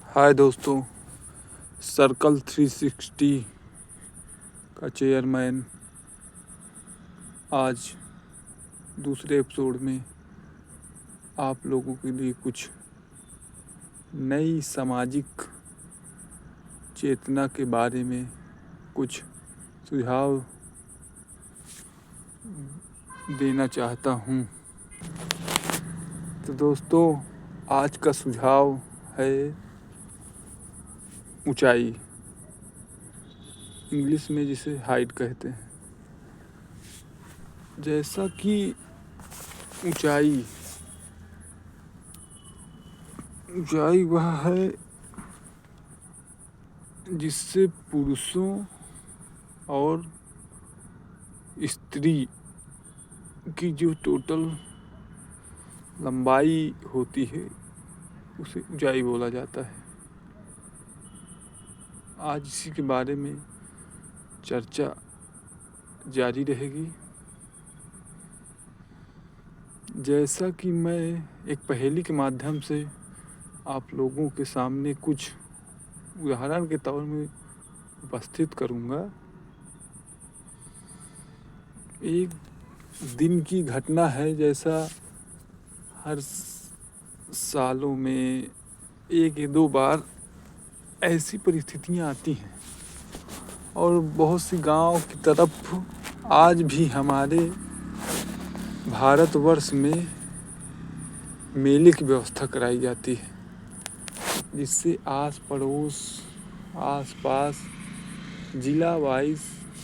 हाय दोस्तों, सर्कल 360 का चेयरमैन आज दूसरे एपिसोड में आप लोगों के लिए कुछ नई सामाजिक चेतना के बारे में कुछ सुझाव देना चाहता हूँ। तो दोस्तों, आज का सुझाव है ऊंचाई, इंग्लिश में जिसे हाइट कहते हैं। जैसा कि ऊंचाई वह है जिससे पुरुषों और स्त्री की जो टोटल लंबाई होती है उसे ऊंचाई बोला जाता है। आज इसी के बारे में चर्चा जारी रहेगी। जैसा कि मैं एक पहेली के माध्यम से आप लोगों के सामने कुछ उदाहरण के तौर में उपस्थित करूंगा। एक दिन की घटना है, जैसा हर सालों में एक या दो बार ऐसी परिस्थितियां आती हैं और बहुत सी गांव की तरफ आज भी हमारे भारतवर्ष में मेले की व्यवस्था कराई जाती है, जिससे आस पड़ोस आस पास जिला वाइज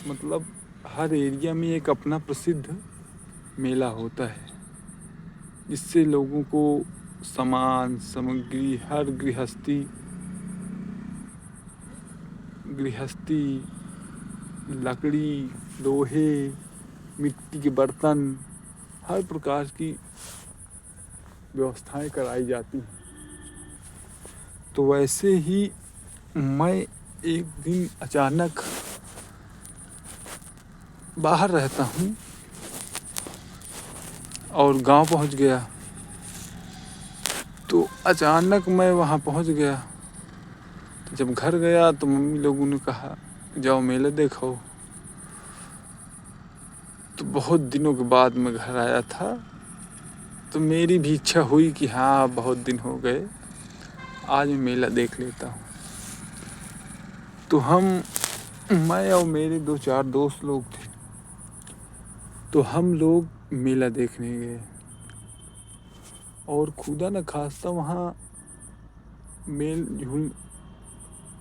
मतलब हर एरिया में एक अपना प्रसिद्ध मेला होता है, जिससे लोगों को सामान सामग्री हर गृहस्थी लकड़ी लोहे मिट्टी के बर्तन हर प्रकार की व्यवस्थाएं कराई जाती हैं। तो वैसे ही मैं एक दिन अचानक बाहर रहता हूँ और गांव पहुँच गया। तो अचानक मैं वहाँ पहुँच गया। तो जब घर गया तो मम्मी लोगों ने कहा जाओ मेला देखो। तो बहुत दिनों के बाद मैं घर आया था, तो मेरी भी इच्छा हुई कि हाँ बहुत दिन हो गए, आज मैं मेला देख लेता हूँ। तो मैं और मेरे 2-4 दोस्त लोग थे, तो हम लोग मेला देखने गए और खुदा न खास्ता वहाँ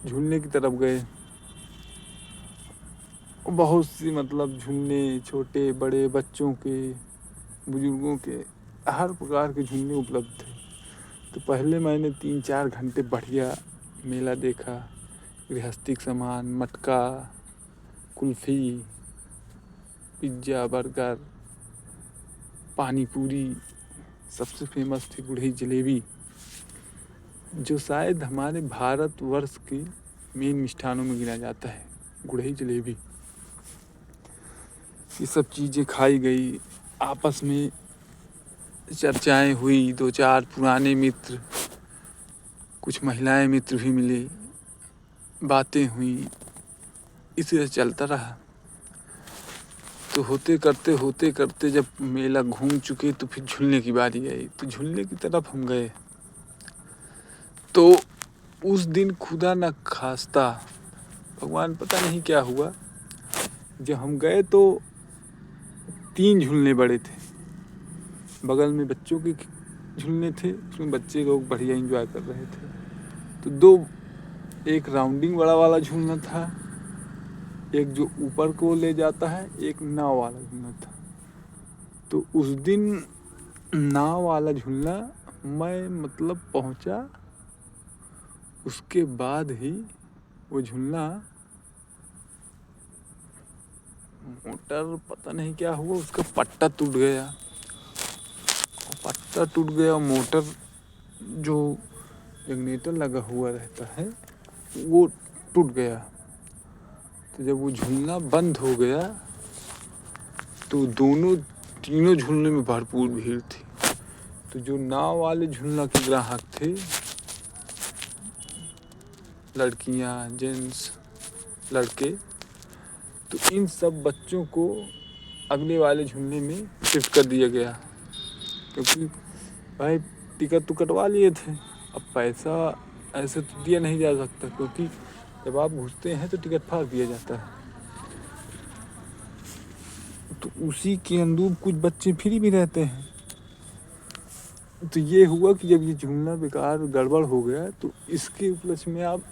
झूलने की तरफ गए। बहुत सी मतलब झूलने छोटे बड़े बच्चों के बुजुर्गों के हर प्रकार के झूलने उपलब्ध थे। तो पहले मैंने 3-4 घंटे बढ़िया मेला देखा। गृहस्थी सामान मटका कुल्फी पिज्ज़ा बर्गर पानी पूरी, सबसे फेमस थी गुड़ही जलेबी, जो शायद हमारे भारतवर्ष की मेन मिष्ठानों में गिना जाता है। गुड़ही जलेबी ये सब चीज़ें खाई गई, आपस में चर्चाएं हुई। 2-4 पुराने मित्र कुछ महिलाएं मित्र भी मिले, बातें हुई, इसी तरह चलता रहा। तो होते करते जब मेला घूम चुके तो फिर झूलने की बारी आई। तो झूलने की तरफ हम गए। तो उस दिन खुदा न खास्ता भगवान पता नहीं क्या हुआ, जब हम गए तो 3 झूलने बड़े थे। बगल में बच्चों के झूलने थे, उसमें बच्चे लोग बढ़िया एंजॉय कर रहे थे। तो 2 एक राउंडिंग बड़ा वाला झूलना था, एक जो ऊपर को ले जाता है, एक नाव वाला झूलना था। तो उस दिन नाव वाला झूलना मैं मतलब पहुंचा, उसके बाद ही वो झूलना मोटर पता नहीं क्या हुआ, उसका पट्टा टूट गया। मोटर जो जनरेटर लगा हुआ रहता है वो टूट गया। तो जब वो झूलना बंद हो गया तो तीनों झूलने में भरपूर भीड़ थी। तो जो नाव वाले झूलना के ग्राहक थे लड़कियां, जेंट्स, लड़के, तो इन सब बच्चों को अगले वाले झूलने में शिफ्ट कर दिया गया, क्योंकि भाई टिकट तो कटवा लिए थे, अब पैसा ऐसे तो दिया नहीं जा सकता, क्योंकि जब आप घुसते हैं तो टिकट फाड़ दिया जाता है। तो उसी के अनुरूप कुछ बच्चे फ्री भी रहते हैं। तो ये हुआ कि जब ये झूलना बेकार गड़बड़ हो गया, तो इसके उपलक्ष्य में आप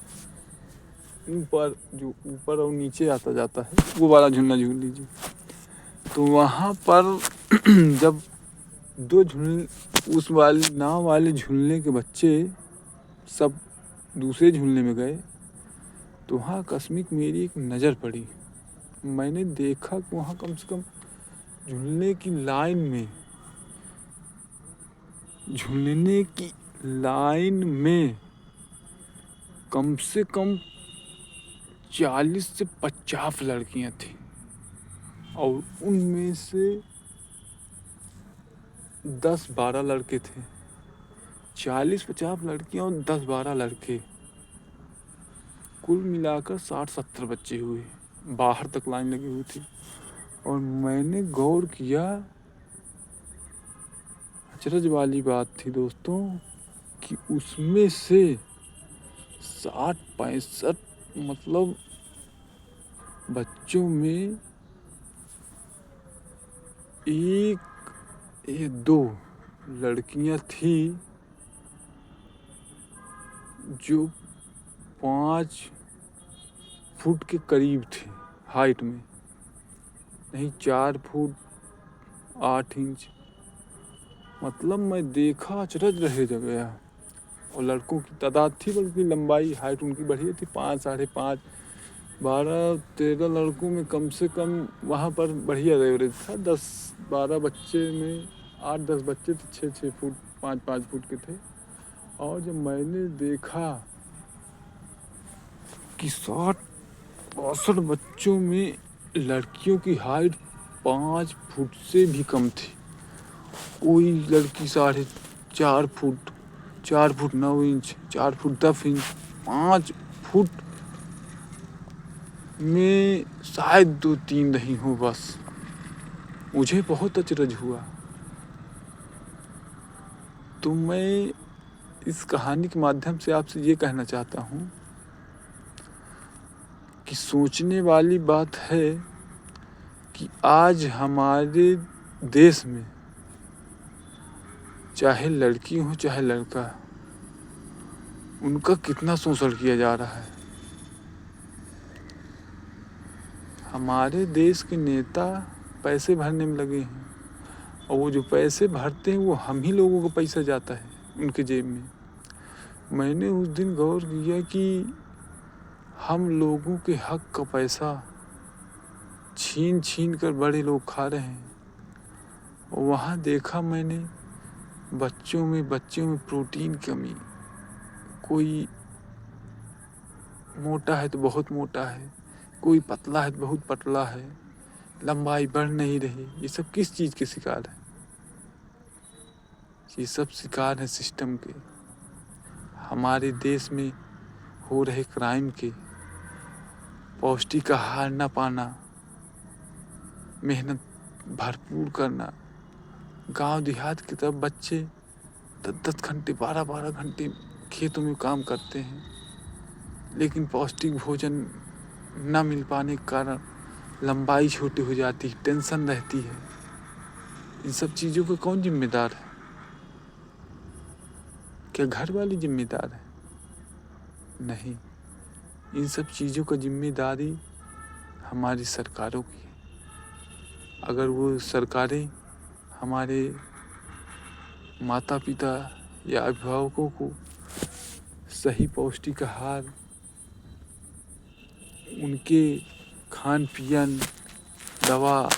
ऊपर, जो ऊपर और नीचे आता जाता है, वो वाला झूलना झूल लीजिए। तो वहाँ पर जब दो झूल उस वाले नाव वाले झूलने के बच्चे सब दूसरे झूलने में गए, तो वहाँ आकस्मिक मेरी एक नज़र पड़ी। मैंने देखा कि वहाँ कम से कम झूलने की लाइन में कम से कम 40 से 50 लड़कियां थी, और उनमें से 10-12 लड़के थे। 40-50 लड़कियां और 10-12 लड़के, कुल मिलाकर 60-70 बच्चे हुए। बाहर तक लाइन लगी हुई थी, और मैंने गौर किया, अचरज वाली बात थी दोस्तों, कि उसमें से 60-65 मतलब बच्चों में एक या दो लड़कियां थी जो 5 फुट के करीब थी हाइट में, नहीं 4 फुट 8 इंच, मतलब मैं देखा अचरज रह गया। और लड़कों की तादाद थी, बल्कि लंबाई हाइट उनकी बढ़िया थी, 5, 5.5, 12-13 लड़कों में कम से कम वहाँ पर बढ़िया एवरेज था। 10-12 बच्चे में 8-10 बच्चे तो 6-6 फुट 5-5 फुट के थे। और जब मैंने देखा कि 60-65 बच्चों में लड़कियों की हाइट 5 फुट से भी कम थी। कोई लड़की 4.5 foot, 4 foot 9 inch, 4 foot 10 inch, 5 foot में शायद 2-3 नहीं हो बस। मुझे बहुत अचरज हुआ। तो मैं इस कहानी के माध्यम से आपसे ये कहना चाहता हूँ कि सोचने वाली बात है कि आज हमारे देश में चाहे लड़की हो चाहे लड़का, उनका कितना शोषण किया जा रहा है। हमारे देश के नेता पैसे भरने में लगे हैं, और वो जो पैसे भरते हैं वो हम ही लोगों का पैसा जाता है उनके जेब में। मैंने उस दिन गौर किया कि हम लोगों के हक का पैसा छीन कर बड़े लोग खा रहे हैं। और वहाँ देखा मैंने बच्चों में प्रोटीन कमी, कोई मोटा है तो बहुत मोटा है, कोई पतला है तो बहुत पतला है, लंबाई बढ़ नहीं रही। ये सब किस चीज़ के शिकार है? ये सब शिकार है सिस्टम के, हमारे देश में हो रहे क्राइम के, पौष्टिक आहार न पाना, मेहनत भरपूर करना। गांव देहात की तरफ बच्चे 10-10 घंटे 12-12 घंटे खेतों में काम करते हैं, लेकिन पौष्टिक भोजन न मिल पाने के कारण लंबाई छोटी हो जाती है, टेंशन रहती है। इन सब चीज़ों का कौन जिम्मेदार है? क्या घर वाले जिम्मेदार है? नहीं, इन सब चीज़ों का जिम्मेदारी हमारी सरकारों की है। अगर वो सरकारें हमारे माता पिता या अभिभावकों को सही पौष्टिक आहार, उनके खान पीन, दवा,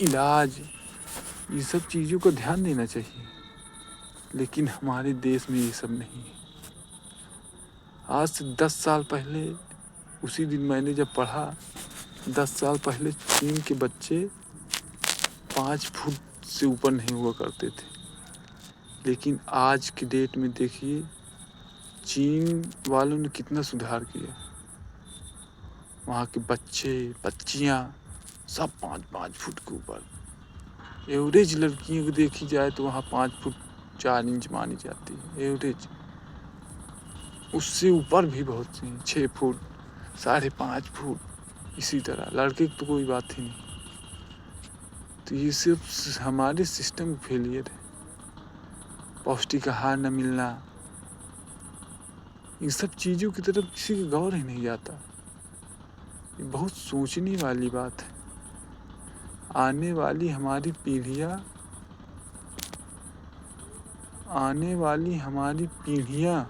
इलाज, ये सब चीज़ों का ध्यान देना चाहिए, लेकिन हमारे देश में ये सब नहीं है। आज से 10 साल पहले, उसी दिन मैंने जब पढ़ा, 10 साल पहले चीन के बच्चे 5 फुट से ऊपर नहीं हुआ करते थे, लेकिन आज की डेट में देखिए चीन वालों ने कितना सुधार किया। वहाँ के बच्चे बच्चियाँ सब 5-5 फुट के ऊपर। एवरेज लड़कियों को देखी जाए तो वहाँ 5 फुट 4 इंच मानी जाती है एवरेज। उससे ऊपर भी बहुत सी 6 फुट 5.5 फुट। इसी तरह लड़के की तो कोई बात ही नहीं। तो ये सिर्फ हमारे सिस्टम फेलियर है। पौष्टिक आहार न मिलना, इन सब चीज़ों की तरफ किसी का गौर ही नहीं जाता। ये बहुत सोचने वाली बात है। आने वाली हमारी पीढ़ियाँ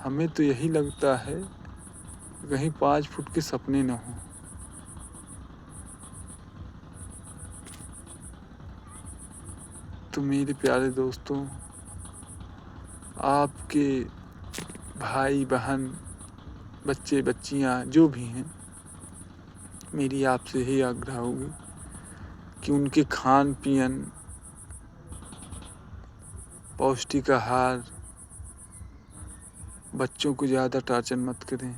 हमें तो यही लगता है कहीं 5 फुट के सपने न हों। तो मेरे प्यारे दोस्तों, आपके भाई बहन बच्चे बच्चियाँ जो भी हैं, मेरी आपसे यही आग्रह होगी कि उनके खान पीन, पौष्टिक आहार, बच्चों को ज़्यादा टार्चर मत करें।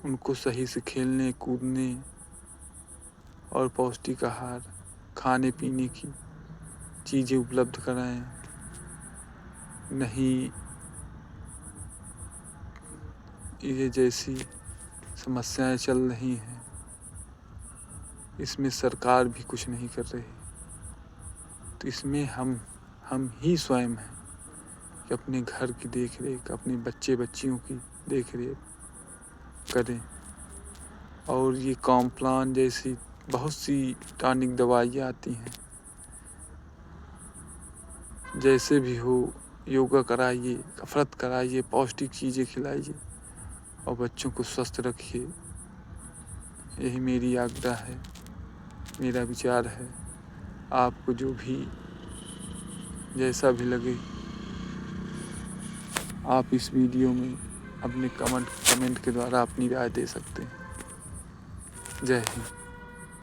उनको सही से खेलने कूदने और पौष्टिक आहार खाने पीने की चीज़ें उपलब्ध कराएं। नहीं ये जैसी समस्याएं चल रही हैं, इसमें सरकार भी कुछ नहीं कर रही। तो इसमें हम ही स्वयं हैं कि अपने घर की देख रेख, अपने बच्चे बच्चियों की देख रेख करें। और ये कॉम्प्लान जैसी बहुत सी टॉनिक दवाइयाँ आती हैं, जैसे भी हो योगा कराइए, कसरत कराइए, पौष्टिक चीज़ें खिलाइए और बच्चों को स्वस्थ रखिए। यही मेरी आग्रह है, मेरा विचार है। आपको जो भी जैसा भी लगे, आप इस वीडियो में अपने कमेंट के द्वारा अपनी राय दे सकते हैं। जय हिंद।